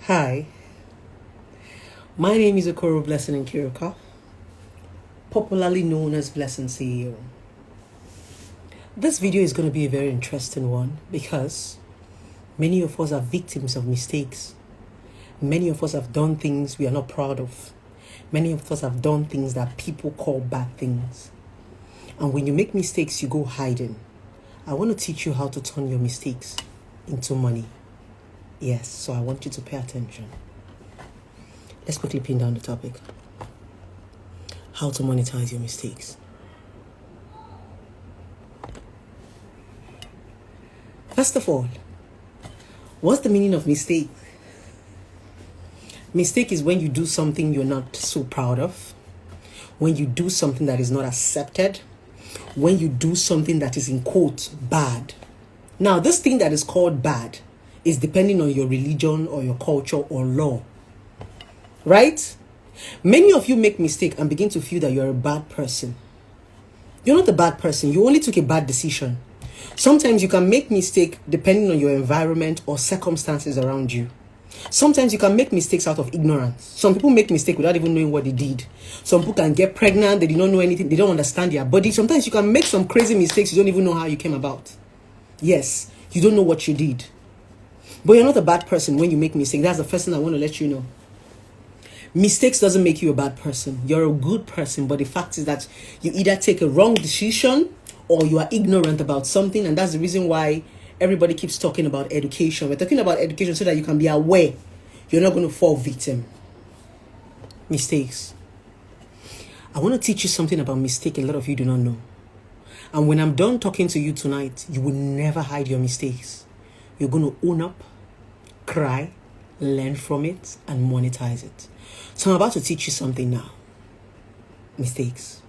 Hi, my name is Okoro Blessing Nkirika, popularly known as Blessing CEO. This video is going to be a very interesting one because many of us are victims of mistakes. Many of us have done things we are not proud of. Many of us have done things that people call bad things. And when you make mistakes, you go hiding. I want to teach you how to turn your mistakes into money. Yes, so I want you to pay attention. Let's quickly pin down the topic. How to monetize your mistakes. First of all, what's the meaning of mistake? Mistake is when you do something you're not so proud of, when you do something that is not accepted, when you do something that is in quotes bad. Now, this thing that is called bad is depending on your religion or your culture or law. Right? Many of you make mistake and begin to feel that you're a bad person. You're not a bad person. You only took a bad decision. Sometimes you can make mistake depending on your environment or circumstances around you. Sometimes you can make mistakes out of ignorance. Some people make mistake without even knowing what they did. Some people can get pregnant. They do not know anything. They don't understand their body. Sometimes you can make some crazy mistakes. You don't even know how you came about. Yes, you don't know what you did. But you're not a bad person when you make mistakes. That's the first thing I want to let you know. Mistakes doesn't make you a bad person. You're a good person, but the fact is that you either take a wrong decision or you are ignorant about something, and that's the reason why everybody keeps talking about education. We're talking about education so that you can be aware you're not going to fall victim. Mistakes. I want to teach you something about mistake a lot of you do not know. And when I'm done talking to you tonight, you will never hide your mistakes. You're going to own up, cry, learn from it, and monetize it. So I'm about to teach you something now. Mistakes.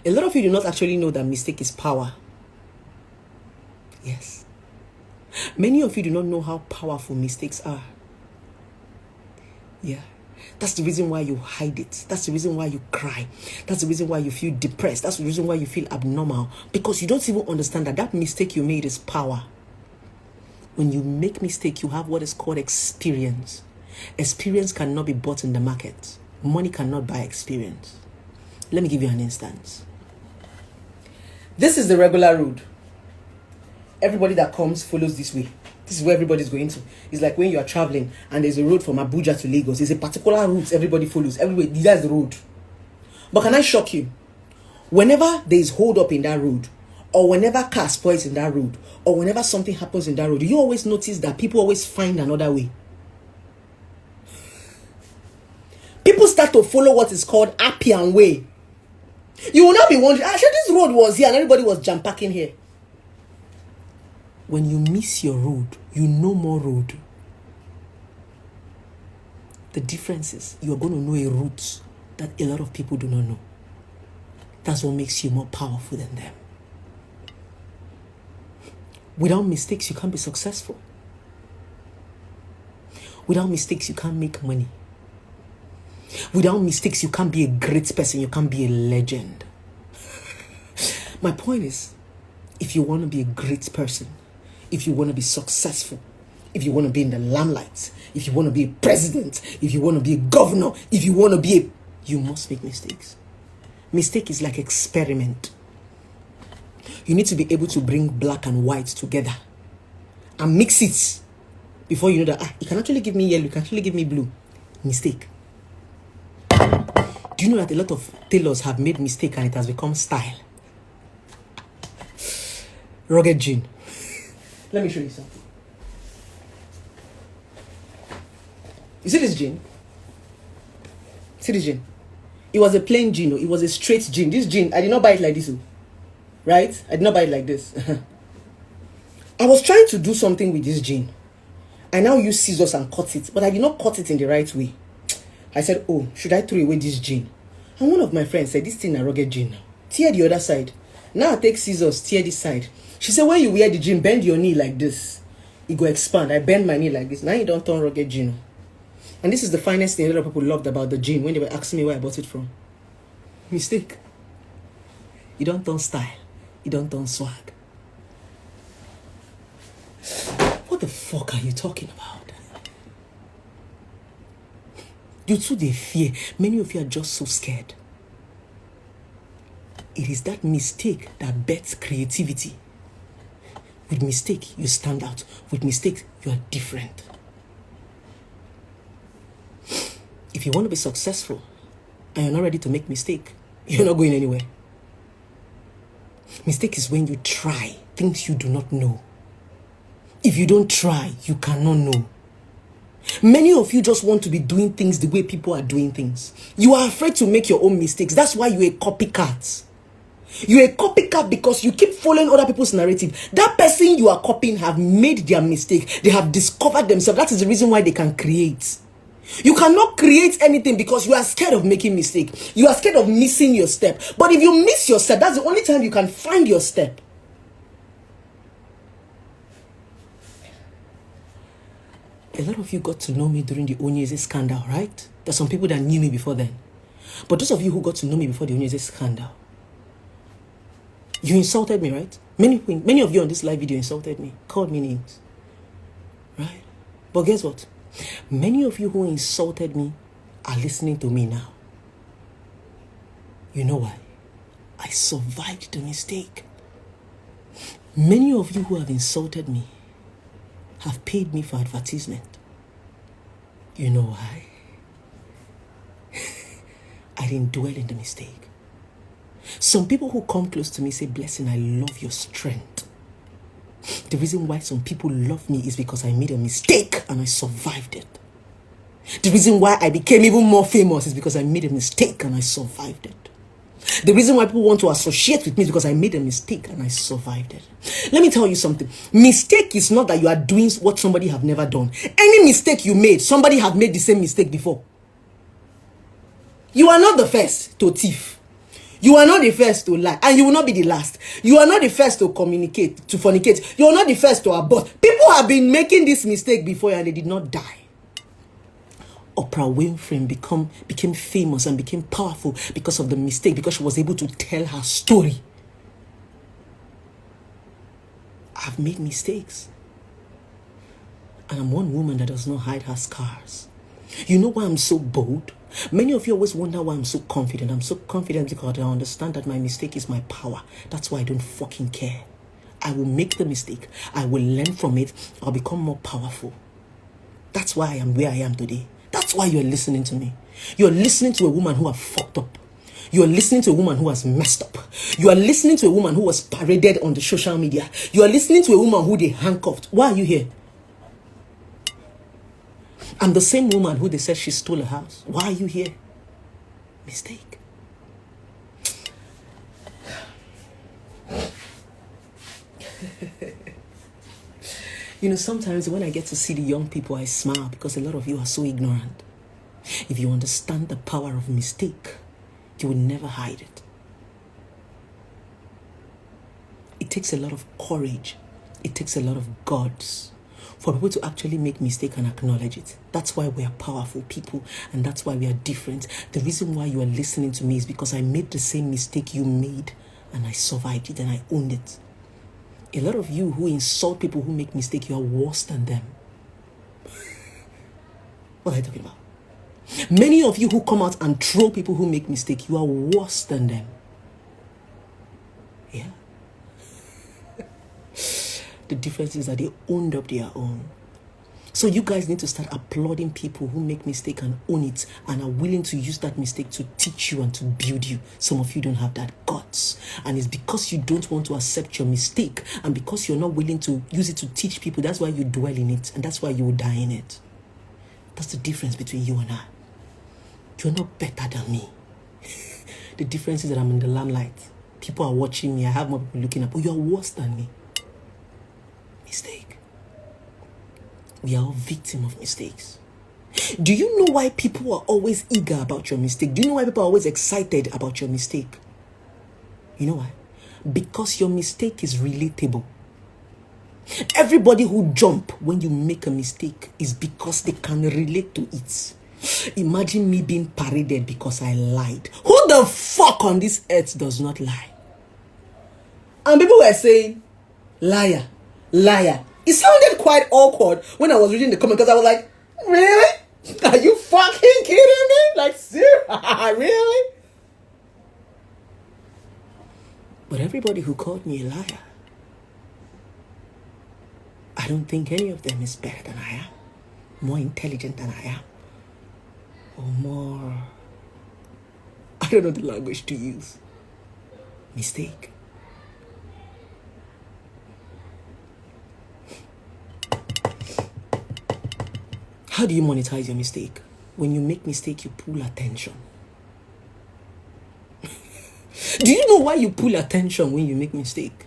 A lot of you do not actually know that mistake is power. Yes. Many of you do not know how powerful mistakes are. Yeah. That's the reason why you hide it. That's the reason why you cry. That's the reason why you feel depressed. That's the reason why you feel abnormal. Because you don't even understand that that mistake you made is power. When you make mistake, you have what is called experience. Experience cannot be bought in the market. Money cannot buy experience. Let me give you an instance. This is the regular road. Everybody that comes follows this way. This is where everybody's going to. It's like when you are traveling and there's a road from Abuja to Lagos. There's a particular route everybody follows. Everybody, that's the road. But can I shock you? Whenever there is hold up in that road, or whenever car spoils in that road, or whenever something happens in that road, you always notice that people always find another way. People start to follow what is called Appian Way. You will not be wondering, actually this road was here and everybody was jam packing here. When you miss your road, you know more road. The difference is you are going to know a route that a lot of people do not know. That's what makes you more powerful than them. Without mistakes, you can't be successful. Without mistakes, you can't make money. Without mistakes, you can't be a great person. You can't be a legend. My point is, if you want to be a great person, if you want to be successful, if you want to be in the limelight, if you want to be a president, if you want to be a governor, if you want to be a... You must make mistakes. Mistake is like experiment. You need to be able to bring black and white together and mix it before you know that you can actually give me yellow, you can actually give me blue. Mistake. Do you know that a lot of tailors have made mistake and it has become style? Rugged jean. Let me show you something. You see this jean? See this jean? It was a plain jean. It was a straight jean. This jean, I did not buy it like this. Right? I did not buy it like this. I was trying to do something with this jean. I now use scissors and cut it. But I did not cut it in the right way. I said, oh, should I throw away this jean? And one of my friends said, this thing is a rugged jean. Tear the other side. Now I take scissors, tear this side. She said, when you wear the jean, bend your knee like this. It go expand. I bend my knee like this. Now you don't turn rugged jean. And this is the finest thing a lot of people loved about the jean when they were asking me where I bought it from. Mistake. You don't turn style. You don't turn swag. What the fuck are you talking about? You too, they fear. Many of you are just so scared. It is that mistake that bets creativity. With mistake, you stand out. With mistake, you are different. If you want to be successful and you're not ready to make mistake, you're not going anywhere. Mistake is when you try things you do not know. If you don't try, you cannot know. Many of you just want to be doing things the way people are doing things. You are afraid to make your own mistakes. That's why you're a copycat. You're a copycat because you keep following other people's narrative. That person you are copying have made their mistake. They have discovered themselves. That is the reason why they can create. You cannot create anything because you are scared of making mistake. You are scared of missing your step. But if you miss your step, that's the only time you can find your step. A lot of you got to know me during the Onyeze scandal, right? There's some people that knew me before then. But those of you who got to know me before the Onyeze scandal, you insulted me, right? Many of you on this live video insulted me, called me names, right? But guess what? Many of you who insulted me are listening to me now. You know why? I survived the mistake. Many of you who have insulted me have paid me for advertisement. You know why? I didn't dwell in the mistake. Some people who come close to me say, Blessing, I love your strength. The reason why some people love me is because I made a mistake and I survived it. The reason why I became even more famous is because I made a mistake and I survived it. The reason why people want to associate with me is because I made a mistake and I survived it. Let me tell you something. Mistake is not that you are doing what somebody have never done. Any mistake you made, somebody have made the same mistake before. You are not the first to thief. You are not the first to lie, and you will not be the last. You are not the first to communicate, to fornicate. You are not the first to abort. People have been making this mistake before and they did not die. Oprah Winfrey became famous and became powerful because of the mistake, because she was able to tell her story. I've made mistakes. And I'm one woman that does not hide her scars. You know why I'm so bold? Many of you always wonder why I'm so confident. I'm so confident because I understand that my mistake is my power. That's why I don't fucking care. I will make the mistake. I will learn from it. I'll become more powerful. That's why I am where I am today. That's why you're listening to me. You're listening to a woman who has fucked up. You are listening to a woman who has messed up. You are listening to a woman who was paraded on the social media. You are listening to a woman who they handcuffed. Why are you here? I'm the same woman who they said she stole a house. Why are you here? Mistake. You know, sometimes when I get to see the young people, I smile because a lot of you are so ignorant. If you understand the power of mistake, you will never hide it. It takes a lot of courage. It takes a lot of guts for people to actually make mistake and acknowledge it. That's why we are powerful people, and that's why we are different. The reason why you are listening to me is because I made the same mistake you made, and I survived it, and I owned it. A lot of you who insult people who make mistake, you are worse than them. What are you talking about? Many of you who come out and troll people who make mistake, you are worse than them. Yeah. The difference is that they owned up their own. So you guys need to start applauding people who make mistake and own it and are willing to use that mistake to teach you and to build you. Some of you don't have that guts. And it's because you don't want to accept your mistake and because you're not willing to use it to teach people. That's why you dwell in it and that's why you will die in it. That's the difference between you and I. You're not better than me. The difference is that I'm in the limelight. People are watching me. I have more people looking up. But you're worse than me. Mistake. We are all victims of mistakes. Do you know why people are always eager about your mistake? Do you know why people are always excited about your mistake? You know why? Because your mistake is relatable. Everybody who jump when you make a mistake is because they can relate to it. Imagine me being paraded because I lied. Who the fuck on this earth does not lie? And people were saying, liar, liar. It sounded quite awkward when I was reading the comment because I was like, really? Are you fucking kidding Like, seriously? Really? But everybody who called me a liar, I don't think any of them is better than I am, more intelligent than I am, or more, I don't know the language to use. Mistake. How do you monetize your mistake? When you make mistake, you pull attention. Do you know why you pull attention when you make mistake?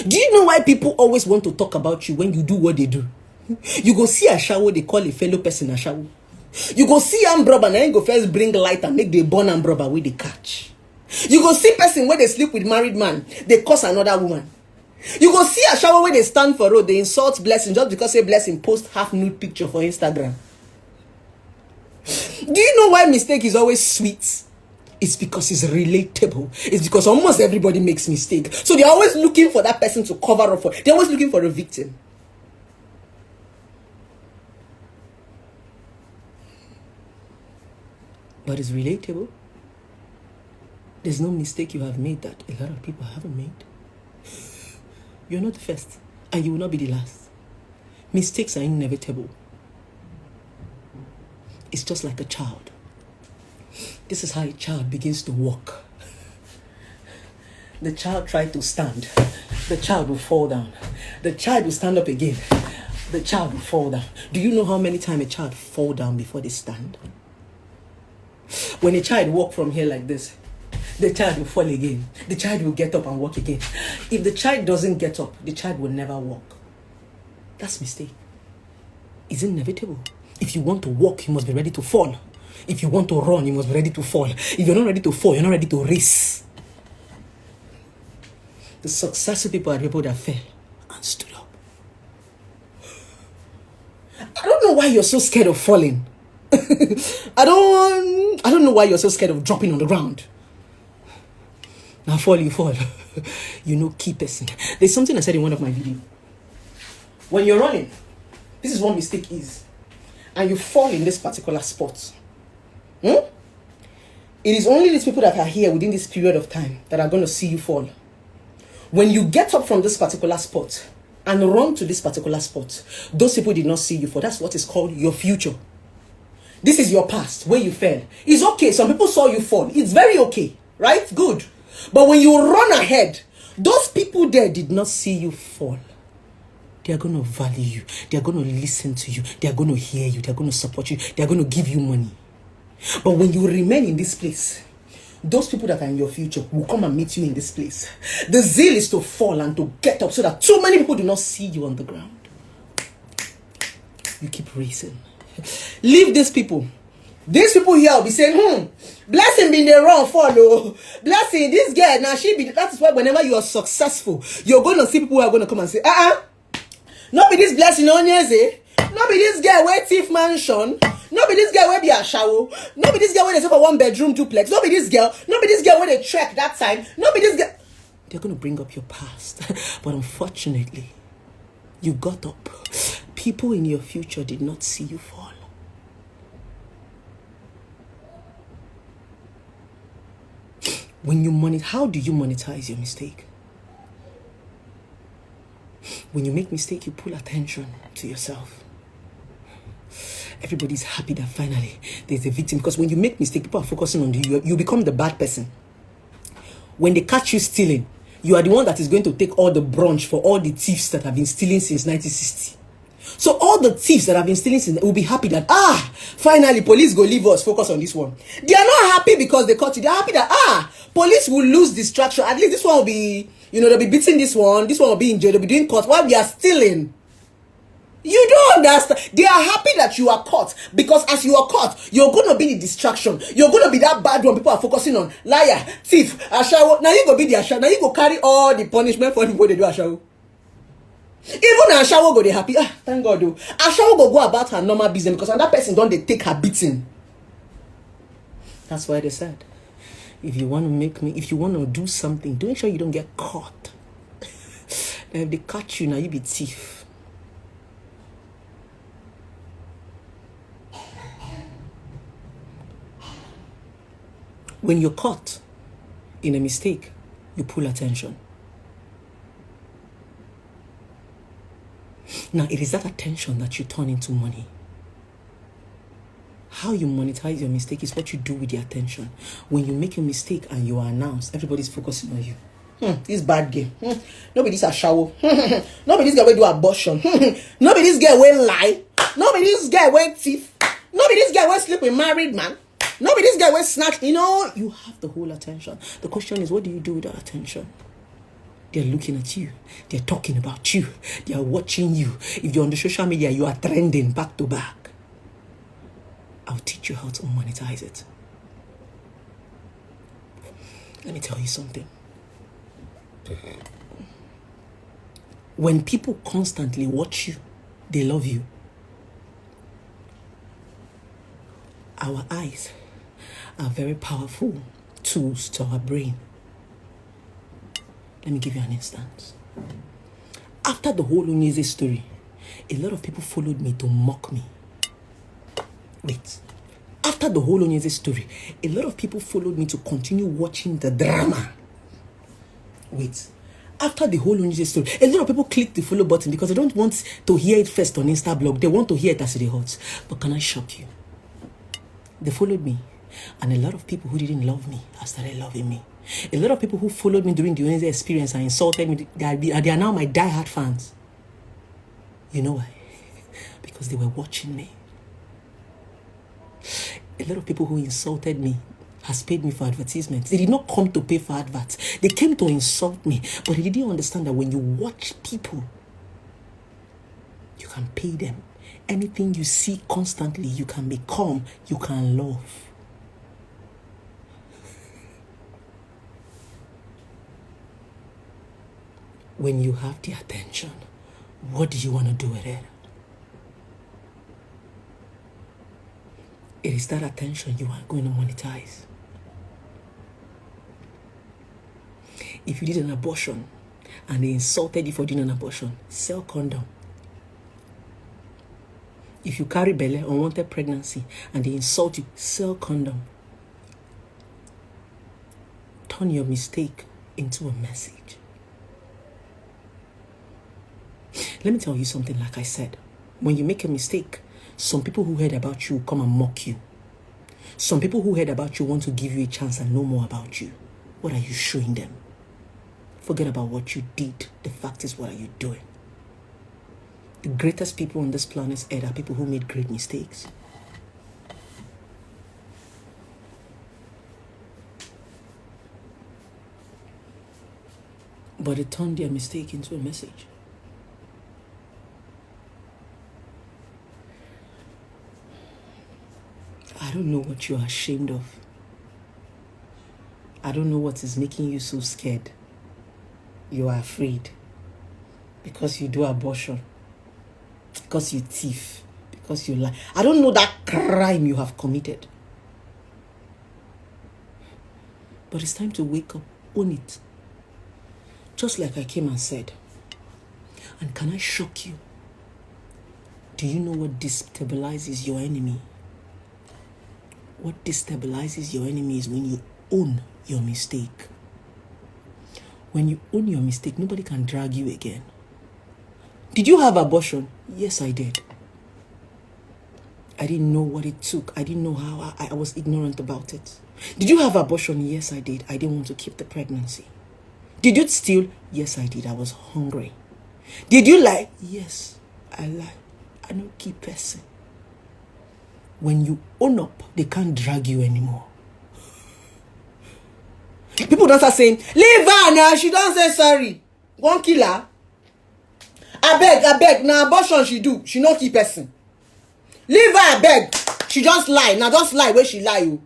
Do you know why people always want to talk about you when you do what they do? You go see a shower, they call a fellow person a shower. You go see Ambrobber, and then go first bring light and make the born Ambrobber where they catch. You go see person where they sleep with married man, they curse another woman. You go see a shower where they stand for road, they insult Blessing just because say Blessing post half nude picture for Instagram. Do you know why mistake is always sweet? It's because it's relatable. It's because almost everybody makes mistake. So they're always looking for that person to cover up for. They're always looking for a victim. But it's relatable. There's no mistake you have made that a lot of people haven't made. You're not the first, and you will not be the last. Mistakes are inevitable. It's just like a child. This is how a child begins to walk. The child tried to stand. The child will fall down. The child will stand up again. The child will fall down. Do you know how many times a child fall down before they stand? When a child walk from here like this, the child will fall again. The child will get up and walk again. If the child doesn't get up, the child will never walk. That's mistake. It's inevitable. If you want to walk, you must be ready to fall. If you want to run, you must be ready to fall. If you're not ready to fall, you're not ready to race. The successful people are people that fell and stood up. I don't know why you're so scared of falling. I don't know why you're so scared of dropping on the ground. Now fall, you fall. You know, key person. There's something I said in one of my videos. When you're running, this is what mistake is. And you fall in this particular spot. It is only these people that are here within this period of time that are going to see you fall. When you get up from this particular spot and run to this particular spot, those people did not see you for. That's what is called your future. This is your past, where you fell. It's okay. Some people saw you fall. It's very okay, right? Good. But when you run ahead, those people there did not see you fall. They are going to value you. They are going to listen to you. They are going to hear you. They are going to support you. They are going to give you money. But when you remain in this place, those people that are in your future will come and meet you in this place. The zeal is to fall and to get up so that too many people do not see you on the ground. You keep racing. Leave these people. These people here will be saying, Blessing been the wrong follow. Blessing, this girl, now she be. That is why whenever you are successful, you're going to see people who are going to come and say, not be this Blessing Onyeze. Not be this girl where thief mansion. Not be this girl where be a shower. Not be this girl where they say for 1 bedroom duplex. Not be this girl. Not be this girl where they trek that side. Not be this girl. They're going to bring up your past. But unfortunately, you got up. People in your future did not see you fall. When you how do you monetize your mistake? When you make mistake, you pull attention to yourself. Everybody's happy that finally there's a victim. Because when you make mistake, people are focusing on you. You become the bad person. When they catch you stealing, you are the one that is going to take all the brunch for all the thieves that have been stealing since 1960. So all the thieves that have been stealing since will be happy that, finally police go leave us, focus on this one. They are not happy because they caught you. They are happy that, police will lose distraction. At least this one will be, they'll be beating this one will be in jail, they'll be doing court while we are stealing. You don't understand. They are happy that you are caught because as you are caught, you're going to be the distraction. You're going to be that bad one people are focusing on. Liar, thief, ashawo. Now you go be the ashawo. Now you go carry all the punishment for the way they do ashawo. Even ashawo go they happy. Thank God though. Ashawo go about her normal business because that person don't they take her beating. That's why they said, if you want to do something, don't make sure you don't get caught. And if they catch you, now you be thief. When you're caught in a mistake, you pull attention. Now, it is that attention that you turn into money. How you monetize your mistake is what you do with the attention. When you make a mistake and you are announced, everybody's focusing on you. This bad game. Nobody's a shower. Nobody's gonna do abortion. Nobody's gonna will lie. Nobody's gonna will thief. Nobody's gonna will sleep with married man. Nobody's gonna will snatch. You know, you have the whole attention. The question is, what do you do with that attention? They're looking at you. They're talking about you. They are watching you. If you're on the social media, you are trending back to back. I'll teach you how to monetize it. Let me tell you something. When people constantly watch you, they love you. Our eyes are very powerful tools to our brain. Let me give you an instance. After the whole Onyeze story, a lot of people followed me to mock me. Wait. After the whole Onyeze story, a lot of people followed me to continue watching the drama. Wait. After the whole Onyeze story, a lot of people click the follow button because they don't want to hear it first on Instablog. They want to hear it as it hot. But can I shock you? They followed me. And a lot of people who didn't love me have started loving me. A lot of people who followed me during the Onyeze experience and insulted me, they are now my die-hard fans. You know why? Because they were watching me. A lot of people who insulted me has paid me for advertisements. They did not come to pay for adverts. They came to insult me. But they didn't understand that when you watch people, you can pay them. Anything you see constantly, you can become, you can love. When you have the attention, what do you want to do with it? It is that attention you are going to monetize. If you did an abortion and they insulted you for doing an abortion, sell condom. If you carry belle, unwanted pregnancy, and they insult you, sell condom. Turn your mistake into a message. Let me tell you something, like I said. When you make a mistake, some people who heard about you come and mock you. Some people who heard about you want to give you a chance and know more about you. What are you showing them? Forget about what you did. The fact is, what are you doing? The greatest people on this planet Earth are people who made great mistakes. But they turned their mistake into a message. I don't know what you are ashamed of. I don't know what is making you so scared. You are afraid because you do abortion, because you thief, because you lie. I don't know that crime you have committed. But it's time to wake up, own it. Just like I came and said. And can I shock you? Do you know what destabilizes your enemy? What destabilizes your enemy is when you own your mistake. When you own your mistake, nobody can drag you again. Did you have abortion? Yes, I did. I didn't know what it took. I didn't know how. I was ignorant about it. Did you have abortion? Yes, I did. I didn't want to keep the pregnancy. Did you steal? Yes, I did. I was hungry. Did you lie? Yes, I lied. I don't keep person. When you own up, they can't drag you anymore. People don't start saying, leave her now, she don't say sorry. One killer. I beg, now abortion she do, she no keep person. Leave her, I beg. She just lie, now just lie where she lie you.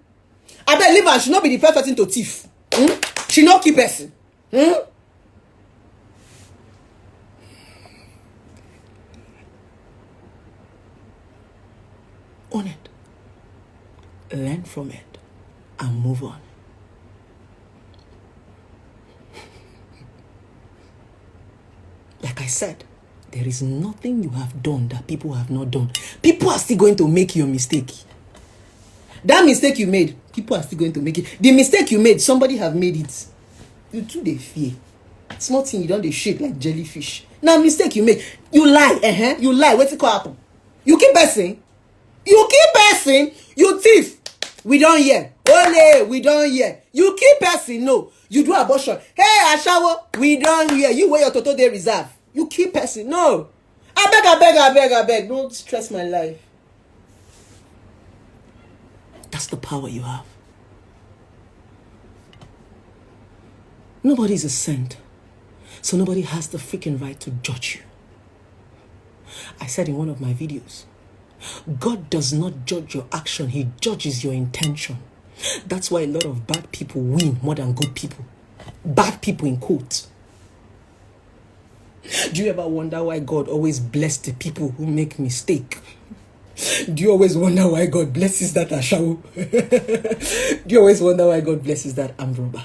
I beg, leave her, she not be the perfect thing to thief. She no keep person. Own it. Learn from it and move on. Like I said, there is nothing you have done that people have not done. People are still going to make your mistake. That mistake you made, people are still going to make it. The mistake you made, somebody have made it. You too they fear. Small thing, you don't they shake like jellyfish. Now mistake you make, you lie, you lie. What's it called happen? You keep passing. You keep passing. You thief. We don't hear. Ole, we don't hear. You keep passing. No, you do abortion. Hey, Ashawo, we don't hear. You wear your total day reserve. You keep passing. No, I beg. Don't stress my life. That's the power you have. Nobody's a saint, so nobody has the freaking right to judge you. I said in one of my videos, God does not judge your action, he judges your intention. That's why a lot of bad people win more than good people. Bad people in quotes. Do you ever wonder why God always bless the people who make mistake? Do you always wonder why God blesses that Ashawo? Do you always wonder why God blesses that Amroba?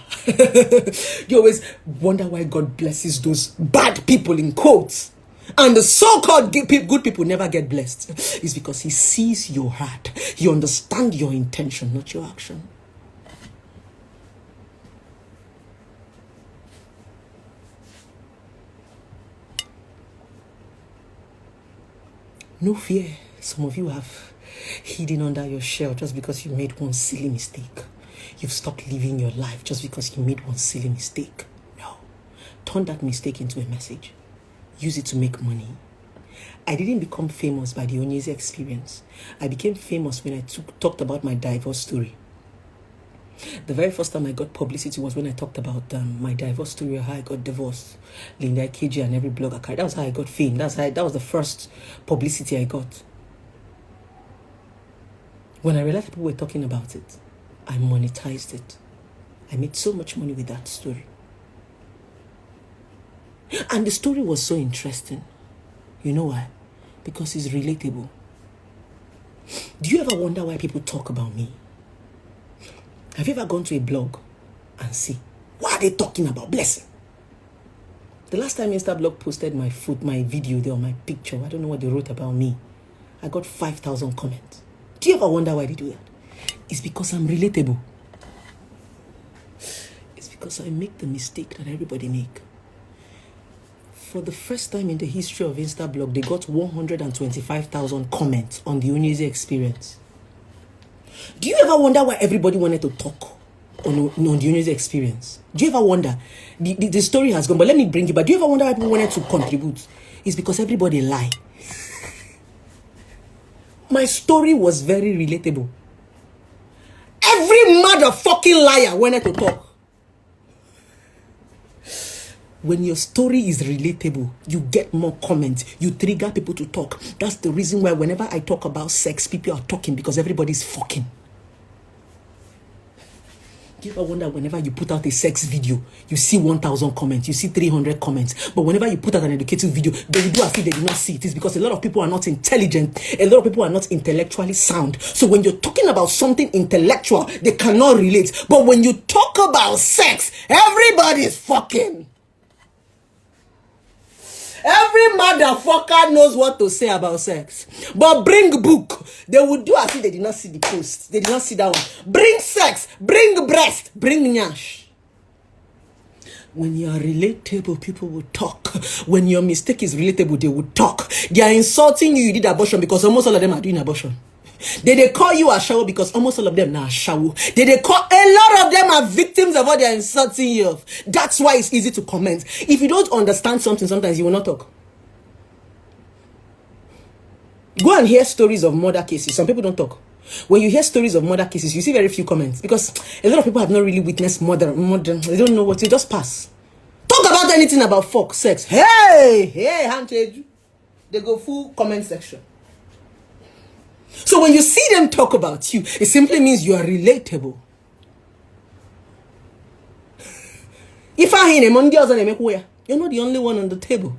Do you always wonder why God blesses those bad people in quotes? And the so-called good people never get blessed. It's because he sees your heart. He understands your intention, not your action. No fear. Some of you have hidden under your shell just because you made one silly mistake. You've stopped living your life just because you made one silly mistake. No. Turn that mistake into a message. Use it to make money. I didn't become famous by the Onyeze experience. I became famous when I talked about my divorce story. The very first time I got publicity was when I talked about my divorce story, how I got divorced. Linda KG and every blogger carried. That was how I got fame. That was the first publicity I got. When I realized people were talking about it, I monetized it. I made so much money with that story. And the story was so interesting. You know why? Because it's relatable. Do you ever wonder why people talk about me? Have you ever gone to a blog and see, what are they talking about? Blessing. The last time Instablog posted my video there, or my picture, I don't know what they wrote about me, I got 5,000 comments. Do you ever wonder why they do that? It's because I'm relatable. It's because I make the mistake that everybody make. For the first time in the history of Instablog, they got 125,000 comments on the Onyeze experience. Do you ever wonder why everybody wanted to talk on the Onyeze experience? Do you ever wonder? The story has gone, but let me bring you back. Do you ever wonder why people wanted to contribute? It's because everybody lie. My story was very relatable. Every motherfucking liar wanted to talk. When your story is relatable, you get more comments. You trigger people to talk. That's the reason why whenever I talk about sex, people are talking, because everybody's fucking. Do you ever wonder whenever you put out a sex video, you see 1,000 comments, you see 300 comments, but whenever you put out an educative video, they will do as if they did not see it. It's because a lot of people are not intelligent. A lot of people are not intellectually sound. So when you're talking about something intellectual, they cannot relate. But when you talk about sex, everybody's fucking. Every motherfucker knows what to say about sex. But bring book. They would do as if they did not see the post. They did not see that one. Bring sex. Bring breast. Bring nyash. When you are relatable, people will talk. When your mistake is relatable, they will talk. They are insulting you did abortion because almost all of them are doing abortion. They call you Ashawo because almost all of them are Ashawo. They call a lot of them are victims of what they are insulting you of. That's why it's easy to comment. If you don't understand something, sometimes you will not talk. Go and hear stories of murder cases. Some people don't talk. When you hear stories of murder cases, you see very few comments because a lot of people have not really witnessed murder. They don't know what to just pass. Talk about anything about fuck, sex. Hey, handshake. They go full comment section. So when you see them talk about you, it simply means you are relatable. If I hear them, you're not the only one on the table.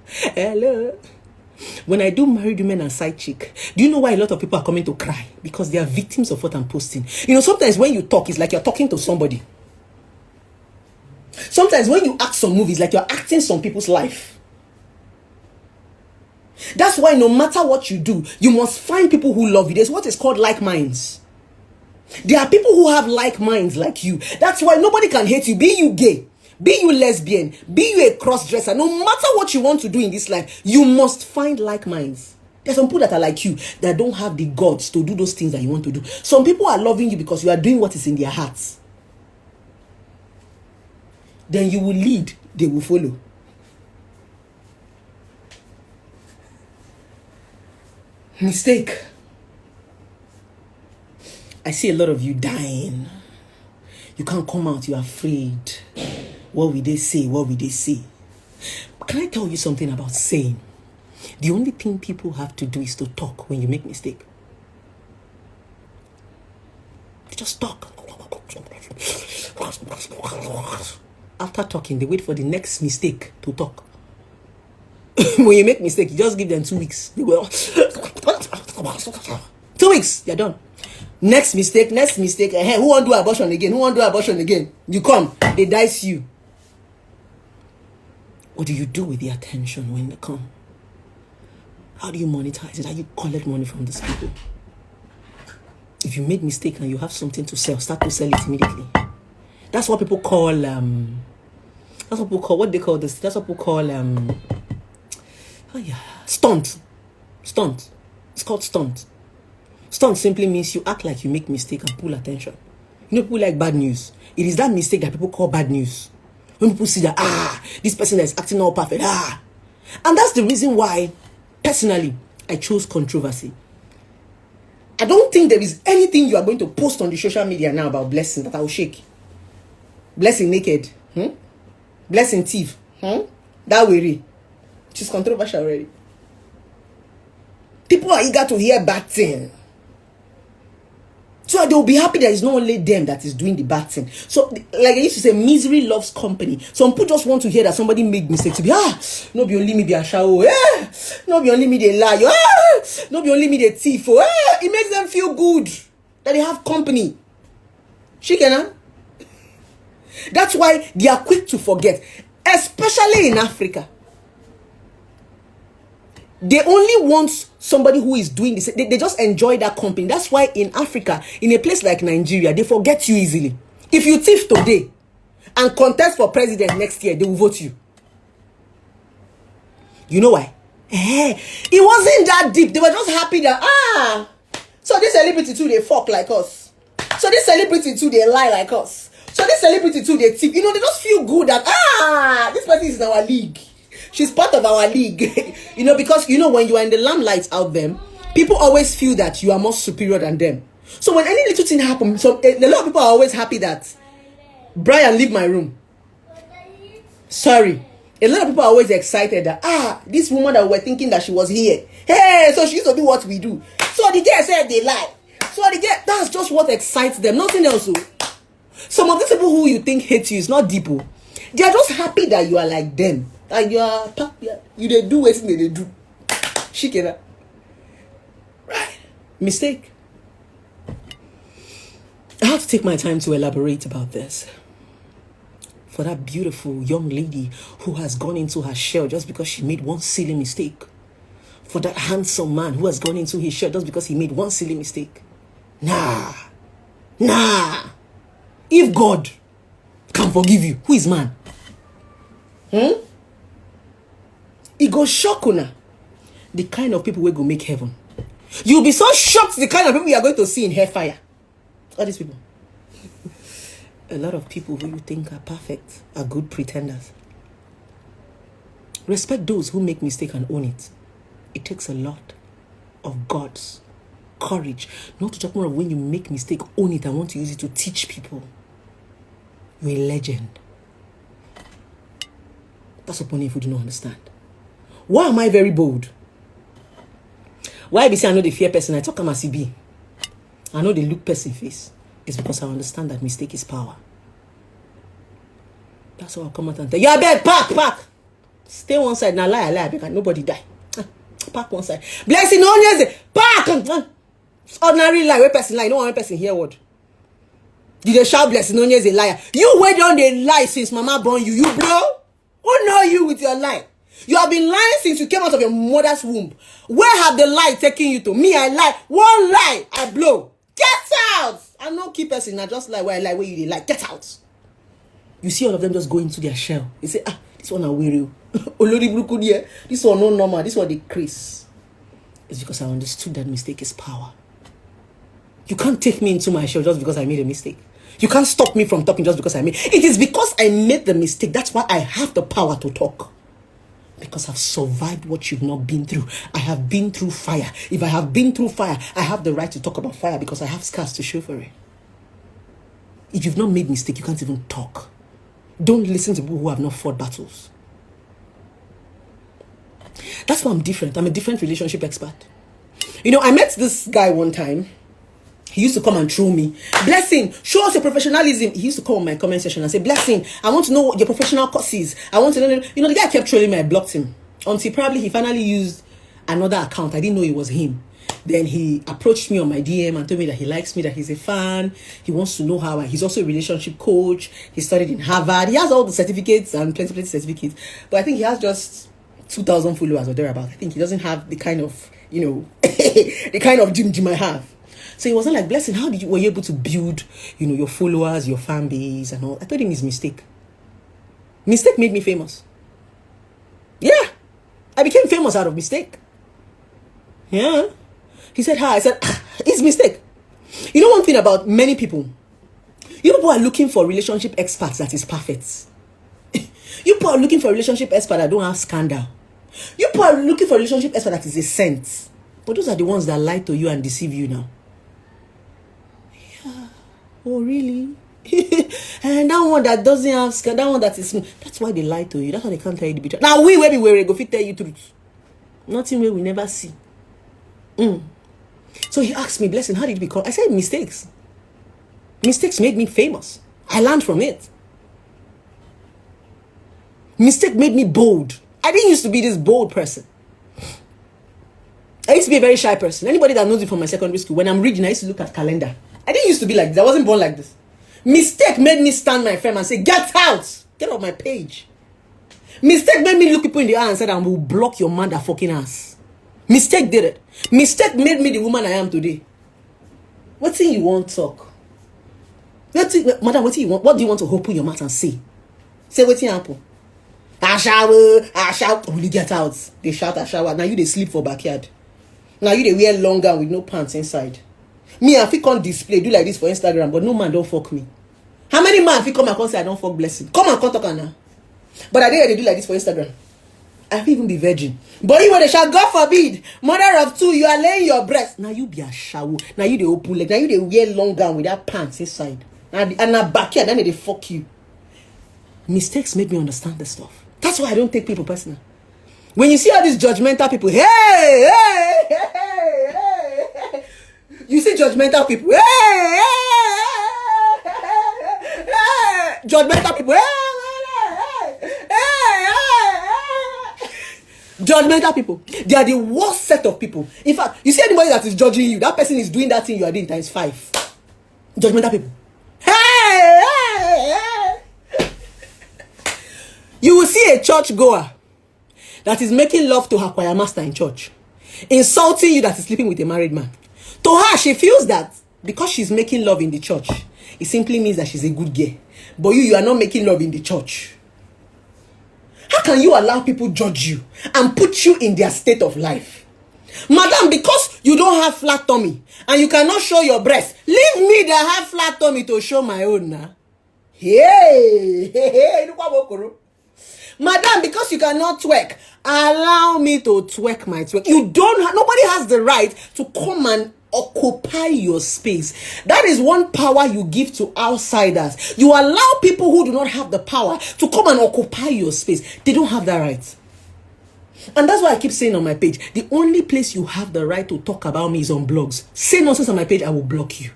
Hello. When I do married women and side chick, do you know why a lot of people are coming to cry? Because they are victims of what I'm posting. You know, sometimes when you talk, it's like you're talking to somebody. Sometimes when you act some movies, like you're acting some people's life. That's why no matter what you do, you must find people who love you. There's what is called like minds. There are people who have like minds like you. That's why nobody can hate you. Be you gay, be you lesbian, be you a cross-dresser. No matter what you want to do in this life, you must find like minds. There's some people that are like you that don't have the guts to do those things that you want to do. Some people are loving you because you are doing what is in their hearts. Then you will lead, they will follow. Mistake. I see a lot of you dying. You can't come out, you're afraid. What will they say? What will they say? Can I tell you something about saying? The only thing people have to do is to talk when you make mistake. They just talk. After talking, they wait for the next mistake to talk. When you make mistake, you just give them 2 weeks. They go 2 weeks, you're done. Next mistake. Hey, who want to do abortion again? You come, they dice you. What do you do with the attention when they come? How do you monetize it? How do you collect money from these people? If you made mistake and you have something to sell, start to sell it immediately. That's what people call what they call this. That's what people call stunt. It's called stunt. Stunt simply means you act like you make mistake and pull attention. You know, people like bad news. It is that mistake that people call bad news. When people see that, this person is acting all perfect, and that's the reason why, personally, I chose controversy. I don't think there is anything you are going to post on the social media now about Blessing that I will shake. Blessing naked, Blessing thief, that way, she's controversial already. People are eager to hear bad thing. So they'll be happy that it's not only them that is doing the bad thing. So, like I used to say, misery loves company. Some people just want to hear that somebody made mistake to be, no be only me be a shower, no be only me they lie, no be only me they thief, it makes them feel good that they have company. Shikena. That's why they are quick to forget, especially in Africa. They only want somebody who is doing this. They just enjoy that company. That's why in Africa, in a place like Nigeria, they forget you easily. If you thief today and contest for president next year, they will vote you. You know why? It wasn't that deep. They were just happy that, so this celebrity too, they fuck like us. So this celebrity too, they lie like us. So this celebrity too, they thief. You know, they just feel good that, this person is in our league. She's part of our league. You know, because, you know, when you are in the limelight out there, people always feel that you are more superior than them. So when any little thing happens, so a lot of people are always happy that, Brian, leave my room. Sorry. A lot of people are always excited that, this woman that we were thinking that she was here. Hey, so she used to do what we do. So the girl said they lie. So the girl, that's just what excites them. Nothing else. Some of the people who you think hate you is not deep. They are just happy that you are like them. And you they do what they do. Shikena. Right. Mistake. I have to take my time to elaborate about this. For that beautiful young lady who has gone into her shell just because she made one silly mistake. For that handsome man who has gone into his shell just because he made one silly mistake. Nah. If God can forgive you, who is man? It goes shock una. The kind of people we go make heaven. You'll be so shocked the kind of people you are going to see in hellfire. All these people. A lot of people who you think are perfect are good pretenders. Respect those who make mistake and own it. It takes a lot of God's courage. Not to talk more of when you make mistake, own it and want to use it to teach people. You're a legend. That's upon if you do not understand. Why am I very bold? Why be say I know the fear person? I talk am as he be. I know the look person face. It's because I understand that mistake is power. That's why I'll come out and tell you, bad, park. Stay one side. Now lie, because nobody die. Park one side. Blessing on you, park. Ordinary lie, where person lie. No one person hear word. Did they shout blessing on you a liar? You wait on the lie since mama born you. You bro? Who know you with your lie? You have been lying since you came out of your mother's womb. Where have the lie taken you to? Me, I lie. One lie, I blow. Get out! I'm not key person. I just lie where I lie, where you lie. Get out! You see all of them just go into their shell. They say, this one are weary. This one no normal. This one they crease. It's because I understood that mistake is power. You can't take me into my shell just because I made a mistake. You can't stop me from talking just because I made. It is because I made the mistake. That's why I have the power to talk. Because I've survived what you've not been through. I have been through fire. If I have been through fire, I have the right to talk about fire because I have scars to show for it. If you've not made mistake, you can't even talk. Don't listen to people who have not fought battles. That's why I'm different. I'm a different relationship expert. You know, I met this guy one time. He used to come and troll me. Blessing, show us your professionalism. He used to come on my comment section and say, Blessing, I want to know what your professional courses. I want to know. You know, the guy kept trolling me. I blocked him. Until probably he finally used another account. I didn't know it was him. Then he approached me on my DM and told me that he likes me, that he's a fan. He wants to know how he's also a relationship coach. He studied in Harvard. He has all the certificates and plenty certificates. But I think he has just 2,000 followers or thereabouts. I think he doesn't have the kind of, you know, the kind of gym I have. So he wasn't like, Blessing, how were you able to build, you know, your followers, your fan base and all? I told him his mistake. Mistake made me famous. Yeah. I became famous out of mistake. Yeah. He said, how? I said, it's mistake. You know one thing about many people? You people are looking for relationship experts that is perfect. You people are looking for a relationship expert that don't have scandal. You people are looking for a relationship expert that is a saint. But those are the ones that lie to you and deceive you now. Yeah. Oh, really? And that one that doesn't have scandal, that one that is smooth. That's why they lie to you. That's why they can't tell you the truth. Now we where we were go fit tell you truth. Nothing where we never see. So he asked me, Blessing, how did you become? I said, mistakes. Mistakes made me famous. I learned from it. Mistake made me bold. I didn't used to be this bold person. I used to be a very shy person. Anybody that knows me from my secondary school, when I'm reading, I used to look at calendar. I didn't used to be like this. I wasn't born like this. Mistake made me stand my firm and say, get out! Get off my page. Mistake made me look people in the eye and said, I will block your motherfucking ass. Mistake did it. Mistake made me the woman I am today. What thing you want to talk? Madam, what do you want? What do you want to open your mouth and say? Say what thing happen? I shout. Will you get out? They shout, I shout. Now you they sleep for backyard. Now you they wear long gown with no pants inside. Me, I can't display, do like this for Instagram, but no man don't fuck me. How many man if come and say I don't fuck Blessing? Come and come talk now. But I did they do like this for Instagram. I can't even be virgin. But you want to shout, God forbid, mother of two, you are laying your breast. Now you be a shower. Now you the open leg. Now you the wear long gown with that pants inside. And now backyard, then they fuck you. Mistakes made me understand this stuff. That's why I don't take people personal. When you see all these judgmental people, hey. You see judgmental people, hey. Judgmental people, judgmental people. They are the worst set of people. In fact, you see anybody that is judging you, that person is doing that thing you are doing times 5. Judgmental people. You will see a church goer that is making love to her choir master in church, insulting you that is sleeping with a married man. To her, she feels that because she's making love in the church, it simply means that she's a good girl. But you are not making love in the church. How can you allow people judge you and put you in their state of life? Madam, because you don't have flat tummy and you cannot show your breast, leave me that have flat tummy to show my own now. Hey. Madam, because you cannot twerk, allow me to twerk my twerk. Nobody has the right to come and occupy your space. That is one power you give to outsiders. You allow people who do not have the power to come and occupy your space. They don't have that right. And that's why I keep saying on my page, the only place you have the right to talk about me is on blogs. Say nonsense on my page, I will block you.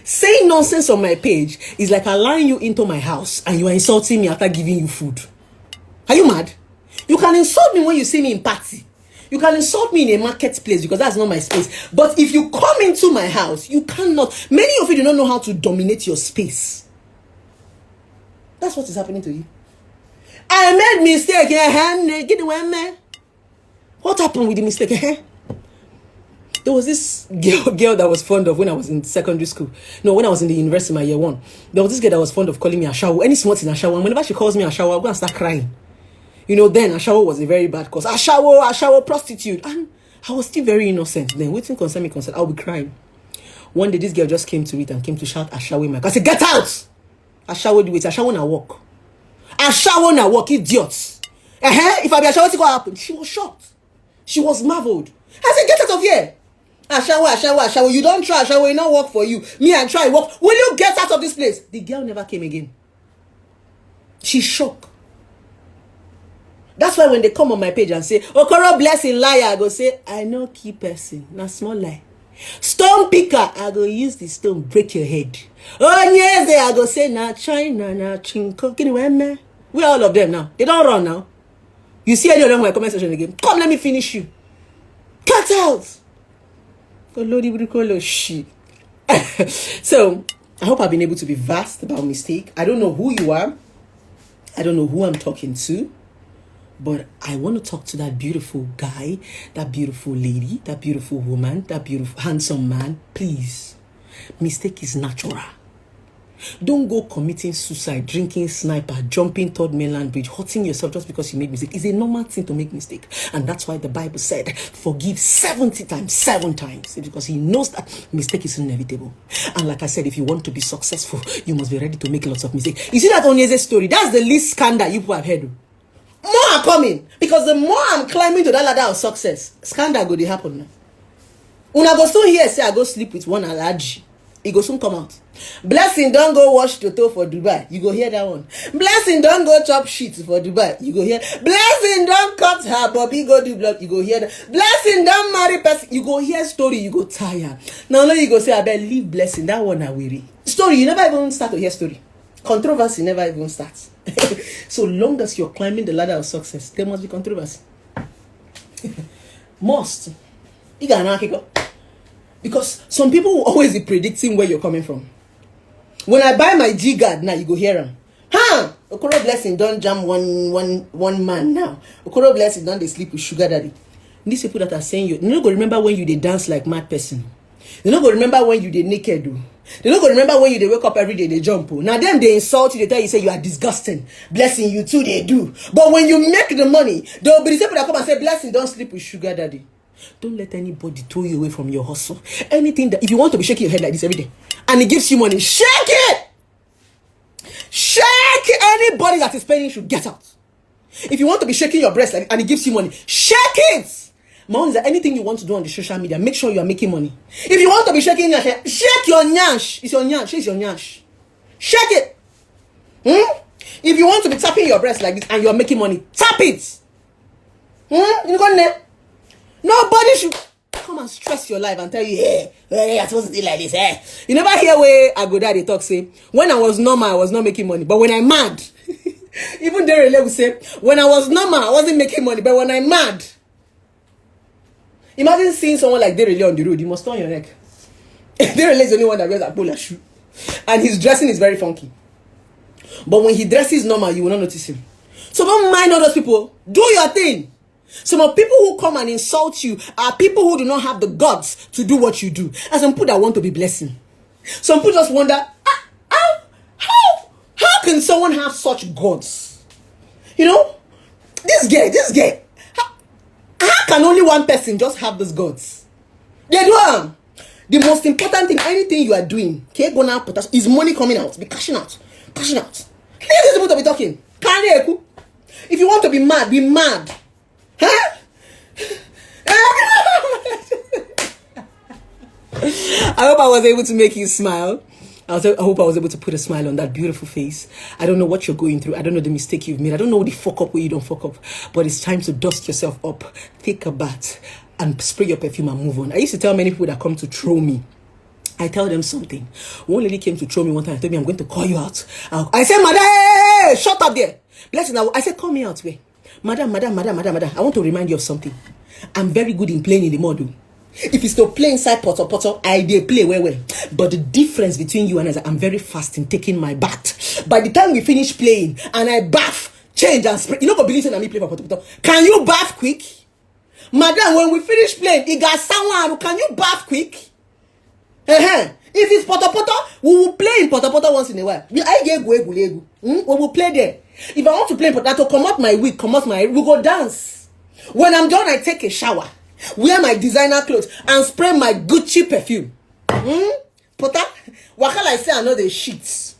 Saying nonsense on my page is like allowing you into my house and you are insulting me after giving you food. Are you mad? You can insult me when you see me in party. You can insult me in a marketplace because that's not my space. But if you come into my house, you cannot. Many of you do not know how to dominate your space. That's what is happening to you. I made mistake. Get away, man. What happened with the mistake? There was this girl that was fond of when I was in secondary school. No, when I was in the university, my year 1. There was this girl that was fond of calling me Ashawo. Any smart in Ashawo. And whenever she calls me Ashawo, I'm going to start crying. Then Ashawo was a very bad cause. Ashawo, prostitute. And I was still very innocent. Then waiting concern me, I'll be crying. One day, this girl just came to it and came to shout Ashawo in my car. I said, get out! Ashawo do it. Ashawo na walk. Ashawo na walk, idiots. If I be Ashawo, what happened? She was shocked. She was marveled. I said, get out of here. Ashawo. You don't try Ashawo, it not work for you. Me, I try work. Will you get out of this place? The girl never came again. She's shocked. That's why when they come on my page and say, Okoro blessing liar, I go say, I know key person. Now small lie. Stone picker, I go use the stone, break your head. Oh, yes, I go say, na China, na Chinko. Can you remember? Where all of them now? They don't run now. You see any of them in my comment section again? Come, let me finish you. Cut out. So, I hope I've been able to be vast about mistake. I don't know who you are. I don't know who I'm talking to. But I want to talk to that beautiful guy, that beautiful lady, that beautiful woman, that beautiful handsome man. Please, mistake is natural. Don't go committing suicide, drinking sniper, jumping third mainland bridge, hurting yourself just because you made mistake. It's a normal thing to make mistake. And that's why the Bible said, forgive 70 times, 7 times. It's because he knows that mistake is inevitable. And like I said, if you want to be successful, you must be ready to make lots of mistakes. You see that Onyeze's story? That's the least scandal you people have heard. More are coming. Because the more I'm climbing to that ladder of success, scandal go to happen now. When I go soon here, say I go sleep with one allergy. It go soon come out. Blessing don't go wash Toto for Dubai. You go hear that one. Blessing don't go chop shit for Dubai. You go hear. Blessing don't cut her Bobby go do blood. You go hear that. Blessing don't marry person. You go hear story. You go tire. Now you go say I better leave Blessing. That one I weary. Story. You never even start to hear story. Controversy never even starts. So long as you're climbing the ladder of success, there must be controversy. Must. You got an because some people will always be predicting where you're coming from. When I buy my G-Guard now, you go hear them. Okoro Blessing don't jam one man now. Okoro Blessing don't they sleep with sugar daddy. These people that are saying you not go remember when you did dance like mad person. They not go remember when you did naked do. They not go remember when you they wake up every day they jump. Now them they insult you, they tell you say you are disgusting. Blessing you too they do. But when you make the money, there will be the people that come and say Blessing don't sleep with sugar daddy. Don't let anybody throw you away from your hustle. Anything that if you want to be shaking your head like this every day and it gives you money, shake it. Shake it. Anybody that is paying should get out. If you want to be shaking your breast like, and it gives you money, shake it. My own is that anything you want to do on the social media, make sure you are making money. If you want to be shaking your head, shake your nyash. It's your nyash. It's your nyash. Shake it. If you want to be tapping your breast like this and you are making money, tap it. You got there. Nobody should come and stress your life and tell you, hey, you're supposed to do like this. You never hear where I go there, they talk, say, when I was normal, I was not making money. But when I'm mad, even Derele will say, when I was normal, I wasn't making money. But when I'm mad, imagine seeing someone like Derele on the road, you must turn your neck. Derele is the only one that wears a polo shoe. And his dressing is very funky. But when he dresses normal, you will not notice him. So don't mind all those people. Do your thing. Some of people who come and insult you are people who do not have the guts to do what you do. And some people that want to be blessing. Some people just wonder, how can someone have such guts? You know, this guy, how can only one person just have those guts? They do. The most important thing, anything you are doing, is money coming out. Be cashing out. Cashing out. Leave these people to be talking. If you want to be mad, be mad. Huh? I hope I was able to make you smile. I hope I was able to put a smile on that beautiful face. I don't know what you're going through. I don't know the mistake you've made. I don't know the fuck up where you don't fuck up. But it's time to dust yourself up, take a bath, and spray your perfume and move on. I used to tell many people that come to throw me, I tell them something. One lady came to throw me one time and told me, I'm going to call you out. I said, madam, hey, shut up there. Blessing. I said, call me out. Where? Madam. I want to remind you of something. I'm very good in playing in the model. If it's to play inside poto, I did play well. But the difference between you and I is that I'm very fast in taking my bath. By the time we finish playing and I bath, change and spray. You know, go believe in me play for poto. Can you bath quick? Madam, when we finish playing, it got someone. Can you bath quick? If it's poto, we will play in poto once in a while. We will play there. If I want to play in poto, to come out my wig, we go dance. When I'm done, I take a shower, wear my designer clothes, and spray my Gucci perfume. Pota, what can I say? I know the sheets.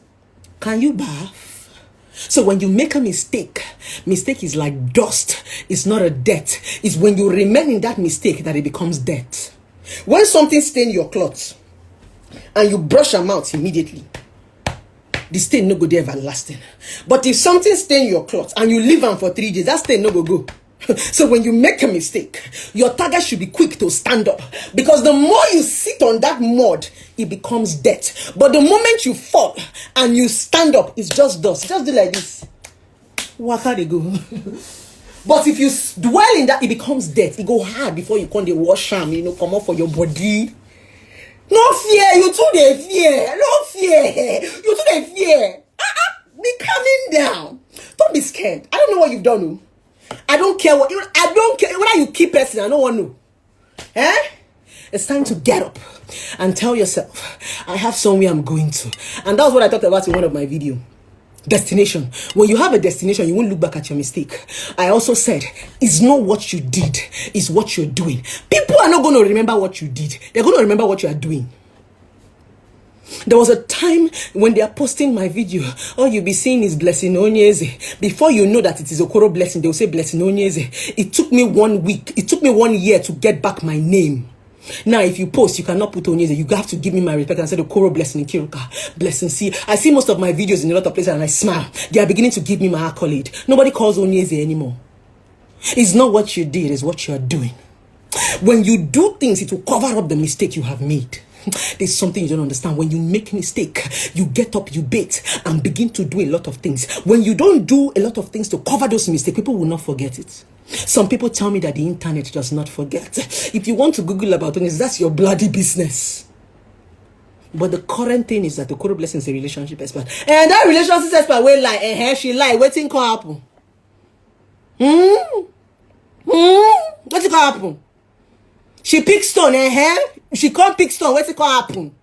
Can you bath? So when you make a mistake is like dust. It's not a debt. It's when you remain in that mistake that it becomes debt. When something stains your clothes and you brush them out immediately, the stain no go there everlasting. But if something stains your clothes and you leave them for 3 days, that stain no go. So when you make a mistake, your target should be quick to stand up, because the more you sit on that mud, it becomes debt. But the moment you fall and you stand up, it's just dust. Just do like this. Waka they go. But if you dwell in that, it becomes debt. It go hard before you come the wash them, come up for your body. No fear, you too they fear. No fear, you too they fear. Be calming down. Don't be scared. I don't know what you've done. I don't care what I don't care whether you keep person. I don't want to know. It's time to get up and tell yourself, I have somewhere I'm going to. And that's what I talked about in one of my videos. Destination. When you have a destination, you won't look back at your mistake. I also said, it's not what you did, it's what you're doing. People are not going to remember what you did. They're going to remember what you are doing. There was a time when they are posting my video, all you'll be seeing is Blessing Onyeze. Before you know that it is Okoro Blessing, they will say Blessing Onyeze. It took me 1 week. It took me 1 year to get back my name. Now, if you post, you cannot put Onyeze. You have to give me my respect and say Okoro Blessing in Kiruka. Blessing. See, I see most of my videos in a lot of places and I smile. They are beginning to give me my accolade. Nobody calls Onyeze anymore. It's not what you did, it's what you are doing. When you do things, it will cover up the mistake you have made. There's something you don't understand. When you make a mistake, you get up, you bait, and begin to do a lot of things. When you don't do a lot of things to cover those mistakes, people will not forget it. Some people tell me that the internet does not forget. If you want to Google about things, that's your bloody business. But the current thing is that the Okoro Blessing is a relationship expert. And that relationship expert will lie. She lie. Waiting can happen. What's it gonna happen? She pick stone, she can't pick stone. What's it gonna happen?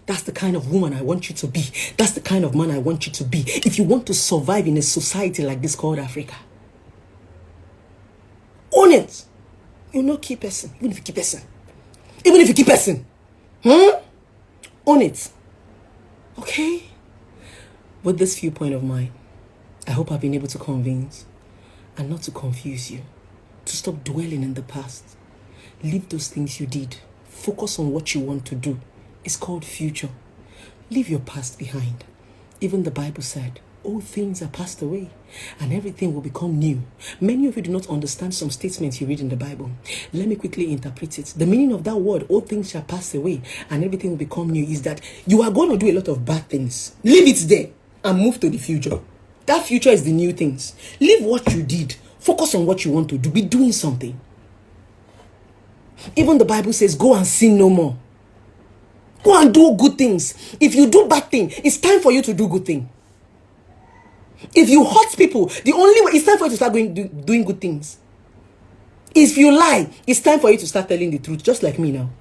That's the kind of woman I want you to be. That's the kind of man I want you to be. If you want to survive in a society like this called Africa, own it. You know, keep person. Even if you keep person. Even if you keep person. Own it. Okay? With this viewpoint of mine, I hope I've been able to convince and not to confuse you. To stop dwelling in the past. Leave those things you did. Focus on what you want to do. It's called future. Leave your past behind. Even the Bible said, all things are passed away and everything will become new. Many of you do not understand some statements you read in the Bible. Let me quickly interpret it. The meaning of that word, all things shall pass away and everything will become new, is that you are going to do a lot of bad things. Leave it there and move to the future. That future is the new things. Leave what you did. Focus on what you want to do. Be doing something. Even the Bible says, go and sin no more. Go and do good things. If you do bad thing, it's time for you to do good thing. If you hurt people, the only way, it's time for you to start doing good things. If you lie, it's time for you to start telling the truth, just like me now.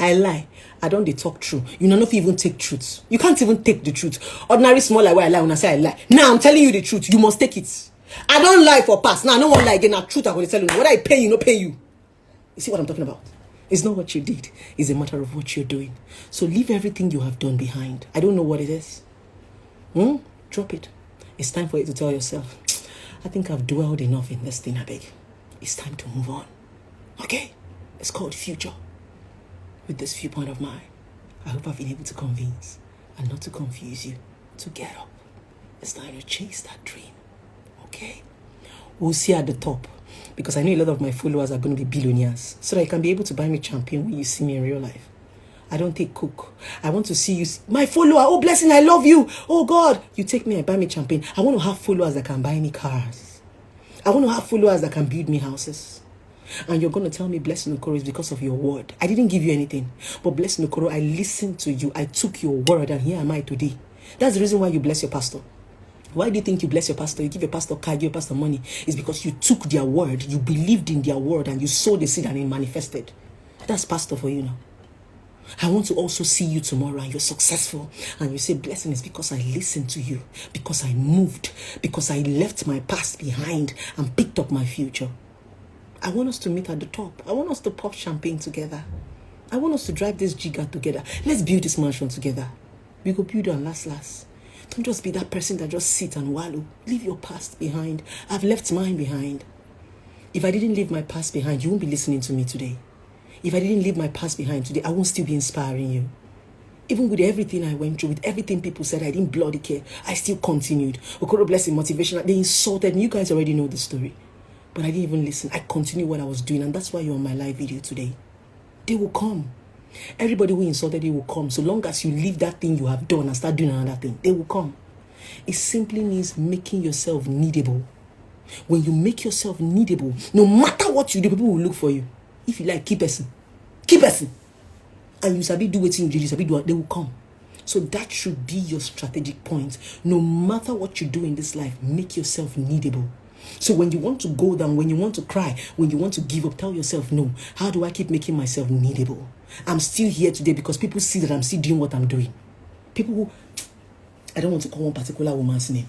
I lie. I don't talk true. You know, not even take truth. You can't even take the truth. Ordinary small lie where I lie when I say I lie. Now I'm telling you the truth. You must take it. I don't lie for past. Now I don't want to lie again. Now truth I'm going to tell you. Whether I pay you, no pay you. You see what I'm talking about? It's not what you did. It's a matter of what you're doing. So leave everything you have done behind. I don't know what it is. Drop it. It's time for you to tell yourself, I think I've dwelled enough in this thing, I beg. It's time to move on. Okay? It's called future. With this viewpoint of mine, I hope I've been able to convince and not to confuse you to get up. It's time to chase that dream. Okay? We'll see at the top. Because I know a lot of my followers are going to be billionaires. So that you can be able to buy me champion when you see me in real life. I don't take coke. I want to see you. My follower, oh Blessing, I love you. Oh God, you take me and buy me champagne. I want to have followers that can buy me cars. I want to have followers that can build me houses. And you're going to tell me Blessing Okoro is because of your word. I didn't give you anything. But Blessing Okoro, I listened to you. I took your word and here am I today. That's the reason why you bless your pastor. Why do you think you bless your pastor, you give your pastor car, give your pastor money? It's because you took their word, you believed in their word, and you sowed the seed and it manifested. That's pastor for you now. I want to also see you tomorrow and you're successful and you say, blessing is because I listened to you, because I moved, because I left my past behind and picked up my future. I want us to meet at the top. I want us to pop champagne together. I want us to drive this jigger together. Let's build this mansion together. We go build it and last. Don't just be that person that just sit and wallow. Leave your past behind. I've left mine behind. If I didn't leave my past behind, you won't be listening to me today. If I didn't leave my past behind today, I won't still be inspiring you. Even with everything I went through, with everything people said, I didn't bloody care. I still continued. Okoro blessing, motivation. They insulted me. You guys already know the story. But I didn't even listen. I continued what I was doing. And that's why you're on my live video today. They will come. Everybody who insulted you will come. So long as you leave that thing you have done and start doing another thing, they will come. It simply means making yourself needable. When you make yourself needable, no matter what you do, people will look for you. If you like, keep person. And you sabi do what you do, you sabi do what, they will come. So that should be your strategic point. No matter what you do in this life, make yourself needable. So when you want to go down, when you want to cry, when you want to give up, tell yourself, no, how do I keep making myself needable? I'm still here today because people see that I'm still doing what I'm doing. People who, I don't want to call one particular woman's name.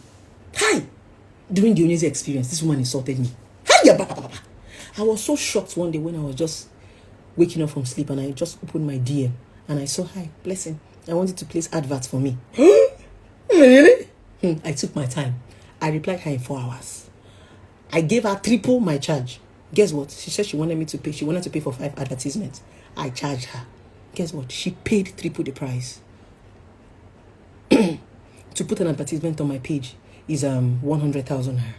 Hi! During the Onyeze experience, this woman insulted me. Hi! I was so shocked one day when I was just waking up from sleep and I just opened my DM and I saw, hi, blessing. I wanted to place adverts for me. Really? I took my time. I replied her in 4 hours. I gave her triple my charge. Guess what? She said she wanted me to pay. She wanted to pay for 5 advertisements. I charged her. Guess what? She paid triple the price. To put an advertisement on my page is 100,000 naira.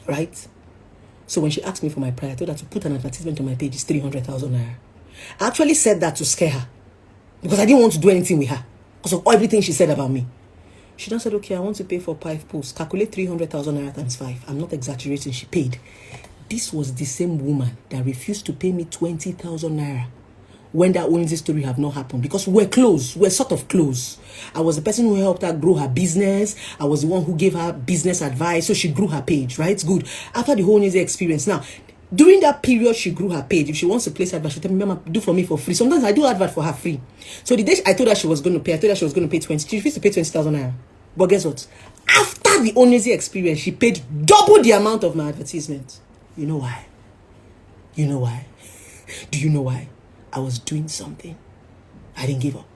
Right? So when she asked me for my price, I told her to put an advertisement on my page is 300,000 naira. I actually said that to scare her because I didn't want to do anything with her because of everything she said about me. She then said, okay, I want to pay for 5 posts. Calculate 300,000 naira times 5. I'm not exaggerating. She paid. This was the same woman that refused to pay me 20,000 naira when that Onyeze story have not happened because we're close. We're sort of close. I was the person who helped her grow her business. I was the one who gave her business advice. So she grew her page, right? Good. After the whole Onyeze experience. Now, during that period, she grew her page. If she wants to place advert, she'll tell me, Mama, do for me for free. Sometimes I do advert for her free. So the day I told her she was going to pay, I told her she was going to pay 20. She refused to pay 20,000 naira. But guess what? After the Onyeze experience, she paid double the amount of my advertisement. You know why? You know why? Do you know why? I was doing something. I didn't give up.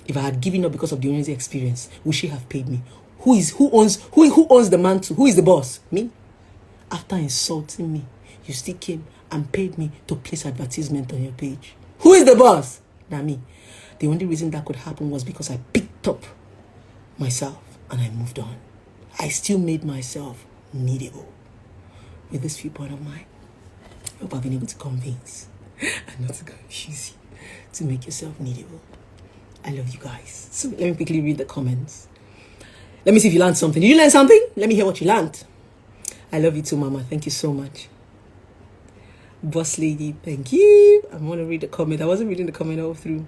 If I had given up because of the Onyeze experience, would she have paid me? Who owns the mantle? Who is the boss? Me? After insulting me, you still came and paid me to place advertisement on your page. Who is the boss? Not me. The only reason that could happen was because I picked up myself and I moved on. I still made myself needable. With this viewpoint of mine, I hope I've been able to convince and not to confuse you to make yourself needable. I love you guys. So let me quickly read the comments. Let me see if you learned something. Did you learn something? Let me hear what you learned. I love you too, Mama. Thank you so much. Boss lady, thank you. I want to read the comment. I wasn't reading the comment all through.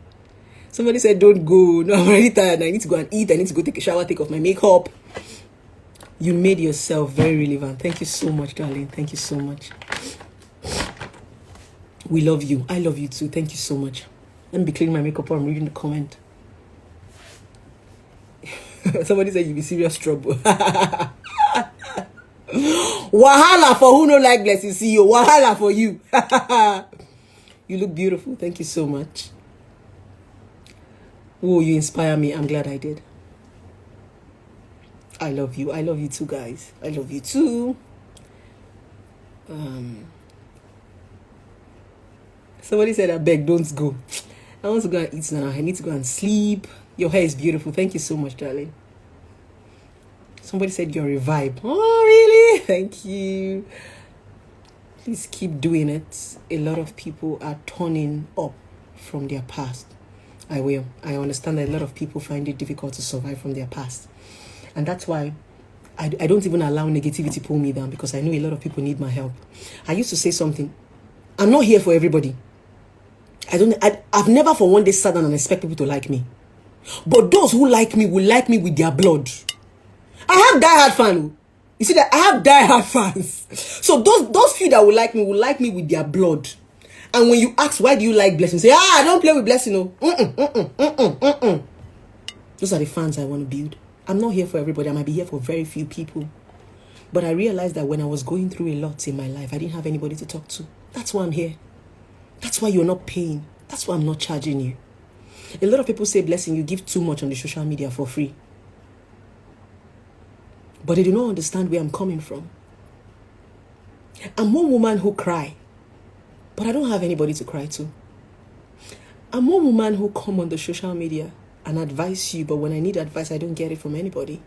Somebody said, don't go. No, I'm already tired. I need to go and eat. I need to go take a shower, take off my makeup. You made yourself very relevant. Thank you so much, darling. Thank you so much. We love you. I love you too. Thank you so much. Let me be cleaning my makeup while I'm reading the comment. Somebody said you be serious trouble. Wahala for who no like blessing CEO. Wahala for you. You look beautiful. Thank you so much. Oh, you inspire me. I'm glad I did. I love you. I love you too, guys. I love you too. Somebody said, I beg, don't go. I want to go and eat now. I need to go and sleep. Your hair is beautiful. Thank you so much, darling. Somebody said you're a vibe. Oh, really? Thank you. Please keep doing it. A lot of people are turning up from their past. I will. I understand that a lot of people find it difficult to survive from their past. And that's why I don't even allow negativity pull me down, because I know a lot of people need my help. I used to say something. I'm not here for everybody. I've never for one day sat down and expect people to like me. But those who like me will like me with their blood. I have diehard fans. You see that I have diehard fans. So those few that will like me with their blood. And when you ask why do you like Blessing, say I don't play with Blessing. No. Those are the fans I want to build. I'm not here for everybody. I might be here for very few people. But I realized that when I was going through a lot in my life, I didn't have anybody to talk to. That's why I'm here. That's why you're not paying. That's why I'm not charging you. A lot of people say, Blessing, you give too much on the social media for free. But they do not understand where I'm coming from. I'm one woman who cry, but I don't have anybody to cry to. I'm one woman who come on the social media and advise you, but when I need advice, I don't get it from anybody.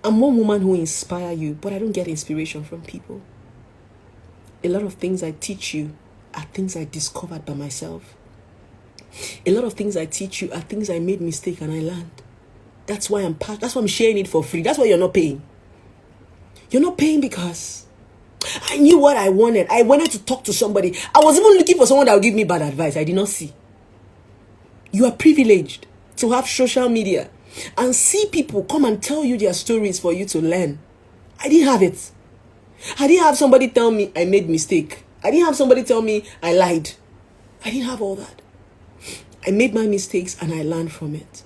I'm one woman who inspire you, but I don't get inspiration from people. A lot of things I teach you are things I discovered by myself. A lot of things I teach you are things I made mistake and I learned. That's why I'm sharing it for free. That's why you're not paying. You're not paying because I knew what I wanted. I wanted to talk to somebody. I was even looking for someone that would give me bad advice. I did not see. You are privileged to have social media and see people come and tell you their stories for you to learn. I didn't have it. I didn't have somebody tell me I made mistake. I didn't have somebody tell me I lied. I didn't have all that. I made my mistakes and I learned from it.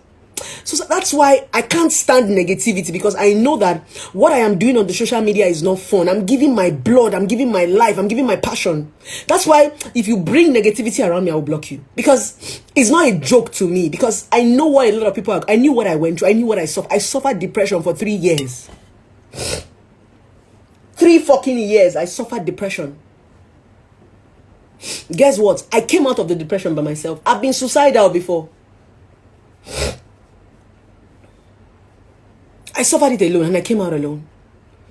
So that's why I can't stand negativity, because I know that what I am doing on the social media is not fun. I'm giving my blood, I'm giving my life, I'm giving my passion. That's why if you bring negativity around me, I will block you, because it's not a joke to me, because I know what a lot of people are. I knew what I went through. I knew what I suffered. I suffered depression for 3 years. 3 fucking years I suffered depression. Guess what? I came out of the depression by myself. I've been suicidal before. I suffered it alone and I came out alone.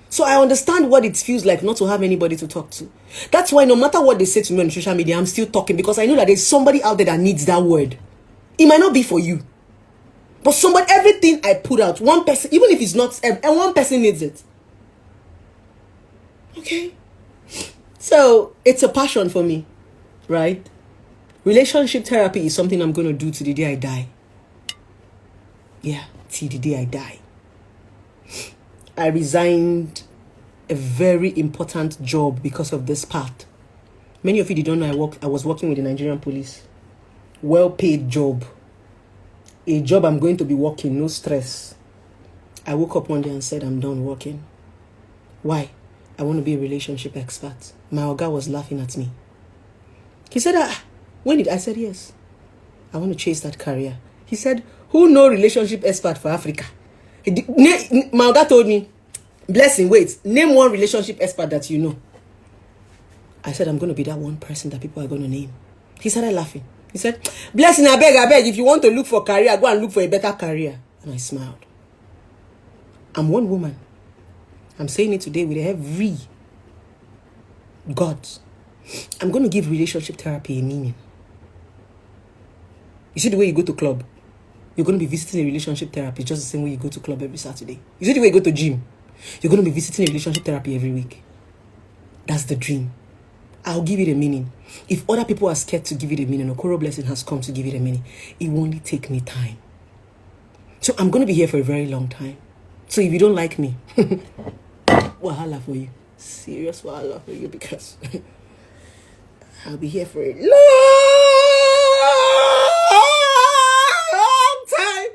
So I understand what it feels like not to have anybody to talk to. That's why no matter what they say to me on social media, I'm still talking, because I know that there's somebody out there that needs that word. It might not be for you, but somebody, everything I put out, one person, even if it's not, and one person needs it. Okay? So it's a passion for me, right? Relationship therapy is something I'm going to do to the day I die. Yeah, till the day I die. I resigned a very important job because of this part. Many of you don't know I was working with the Nigerian police. Well-paid job. A job I'm going to be working, no stress. I woke up one day and said, I'm done working. Why? I want to be a relationship expert. My oga was laughing at me. He said, when did I said yes. I want to chase that career. He said, who know relationship expert for Africa? My oga told me, Blessing, wait, name one relationship expert that you know. I said, I'm going to be that one person that people are going to name. He started laughing. He said, Blessing, I beg, if you want to look for career, go and look for a better career. And I smiled. I'm one woman. I'm saying it today with every God. I'm going to give relationship therapy a meaning. You see the way you go to club? You're going to be visiting a relationship therapy just the same way you go to club every Saturday. You see the way you go to gym? You're going to be visiting a relationship therapy every week. That's the dream. I'll give it a meaning. If other people are scared to give it a meaning, Okoro Blessing has come to give it a meaning. It will only take me time. So I'm going to be here for a very long time. So if you don't like me, wahala for you. Serious wahala for you, because I'll be here for a long time.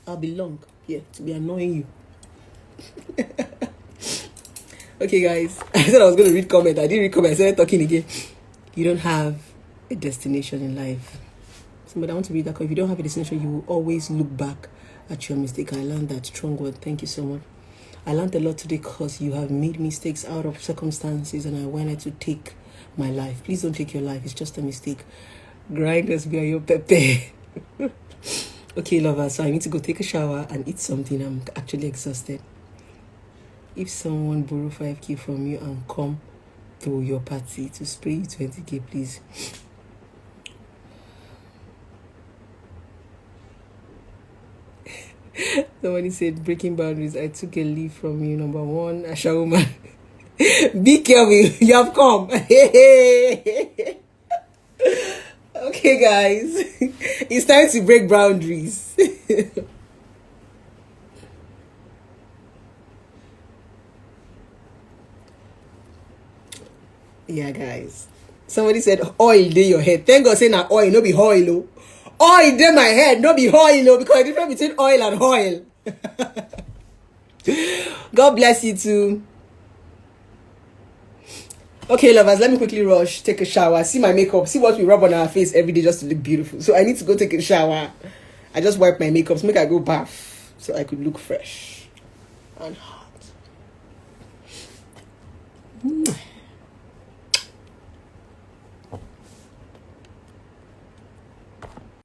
I'll be long here to be annoying you. Okay, guys. I said I was going to read comment. I didn't read comment. I started talking again. You don't have a destination in life. Somebody, I want to read that. If you don't have a destination, you will always look back at your mistake. I learned that strong word. Thank you so much. I learned a lot today because you have made mistakes out of circumstances, and I wanted to take my life. Please don't take your life. It's just a mistake. Grind us via your pepe. Okay, lovers. So I need to go take a shower and eat something. I'm actually exhausted. If someone borrow 5k from you and come to your party to spray you 20k, please. Somebody said, breaking boundaries. I took a leave from you. Number one, Asha woman. Be careful. You have come. Okay, guys. It's time to break boundaries. Yeah, guys. Somebody said oil dey your head. Thank God say na oil, no be oil. Oh. Oil dey my head, no be oil. Oh, because the difference between oil and oil. God bless you too. Okay, lovers, let me quickly rush, take a shower, see my makeup, see what we rub on our face every day just to look beautiful. So I need to go take a shower. I just wipe my makeup, so make I go bath so I could look fresh and